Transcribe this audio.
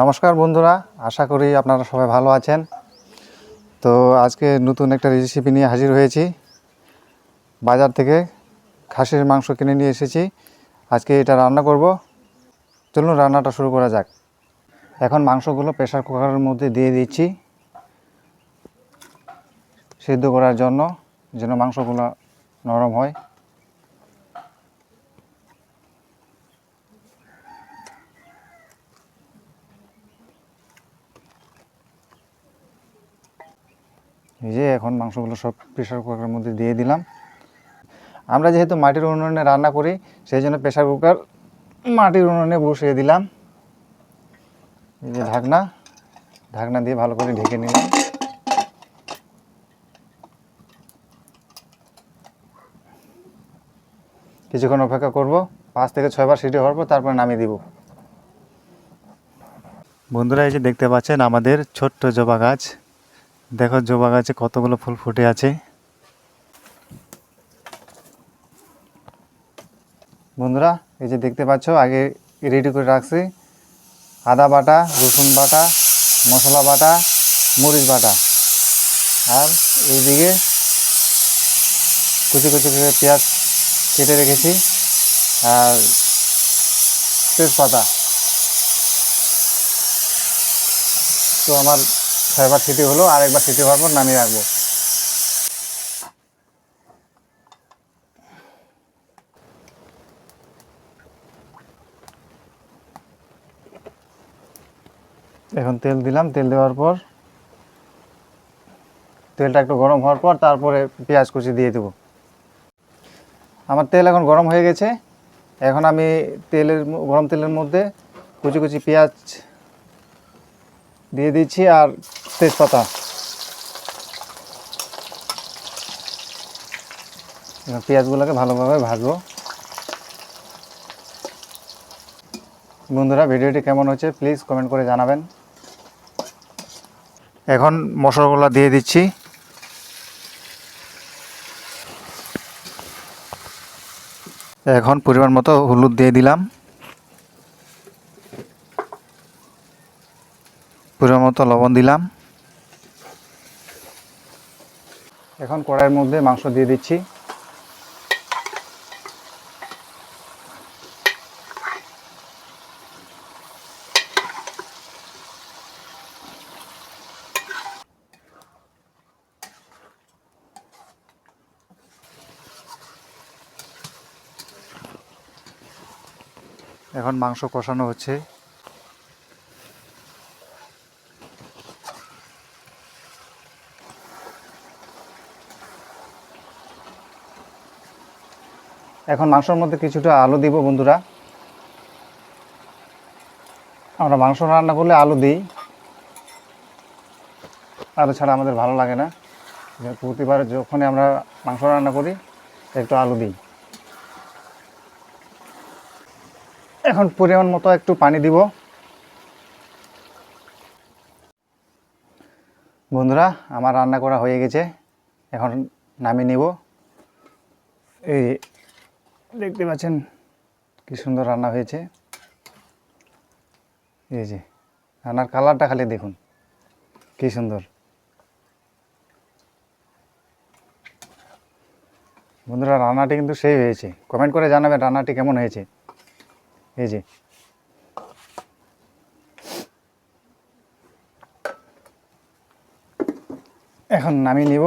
নমস্কার বন্ধুরা, আশা করি আপনারা সবাই ভালো আছেন। তো আজকে নতুন একটা রেসিপি নিয়ে হাজির হয়েছি। বাজার থেকে খাসির মাংস কিনে নিয়ে এসেছি। আজকে এটা রান্না করব। চলুন রান্নাটা শুরু করা যাক। এখন মাংসগুলো প্রেসার কুকারের মধ্যে দিয়ে দিচ্ছি সিদ্ধ করার জন্য, যেন মাংসগুলো নরম হয়। এই যে এখন মাংসগুলো সব প্রেসার কুকারের মধ্যে দিয়ে দিলাম। আমরা যেহেতু মাটির উনুনে রান্না করি, সেই জন্য প্রেসার কুকার মাটির উনুনে বসিয়ে দিলাম। এই যে ঢাকনা দিয়ে ভালো করে ঢেকে নিলাম। কিছুক্ষণ অপেক্ষা করব, 5 থেকে 6 বার সিটি হওয়ার পর তারপর নামিয়ে দিব। বন্ধুরা, এই যে দেখতে পাচ্ছেন আমাদের ছোট্ট জবা গাছ। দেখো জবা গাছে কতগুলো ফুল ফুটে আছে। বন্ধুরা, এই যে দেখতে পাচ্ছ আগে রেডি করে রাখছি আদা বাটা, রসুন বাটা, মশলা বাটা, মরিচ বাটা, আর এইদিকে কুচি কুচি করে পেঁয়াজ কেটে রেখেছি, আর তেজপাতা। তো আমার 6 বার সিটি হলো, আর একবার সিটি হওয়ার পর নামিয়ে রাখবো। এখন তেল দিলাম। তেল দেওয়ার পর তেলটা একটু গরম হওয়ার পর তারপরে পেঁয়াজ কুচি দিয়ে দেবো। আমার তেল এখন গরম হয়ে গেছে। এখন আমি গরম তেলের মধ্যে কুচি কুচি পেঁয়াজ দিয়ে দিচ্ছি, আর তেজপাতা। পেঁয়াজগুলোকে ভালোভাবে ভাজবো। বন্ধুরা, ভিডিওটি কেমন হচ্ছে প্লিজ কমেন্ট করে জানাবেন। এখন মশলাগুলো দিয়ে দিচ্ছি। এখন পরিমাণ মতো হলুদ দিয়ে দিলাম, পরিমাণ মতো লবণ দিলাম। এখন কড়াইয়ের মধ্যে মাংস দিয়ে দিচ্ছি। এখন মাংস কষানো হচ্ছে। এখন মাংসের মধ্যে কিছুটা আলু দিব। বন্ধুরা, আমরা মাংস রান্না করলে আলু দিই, আলু ছাড়া আমাদের ভালো লাগে না। প্রতিবার যখনই আমরা মাংস রান্না করি একটু আলু দিই। এখন পরিমাণ মতো একটু পানি দিব। বন্ধুরা, আমার রান্না করা হয়ে গেছে, এখন নামিয়ে নিব। এই দেখতে পাচ্ছেন কি সুন্দর রান্না হয়েছে। এই যে রান্নার কালারটা খালি দেখুন কি সুন্দর। বন্ধুরা, রান্নাটি কিন্তু সেই হয়েছে। কমেন্ট করে জানাবেন রান্নাটি কেমন হয়েছে। এই যে এখন নামিয়ে নিব।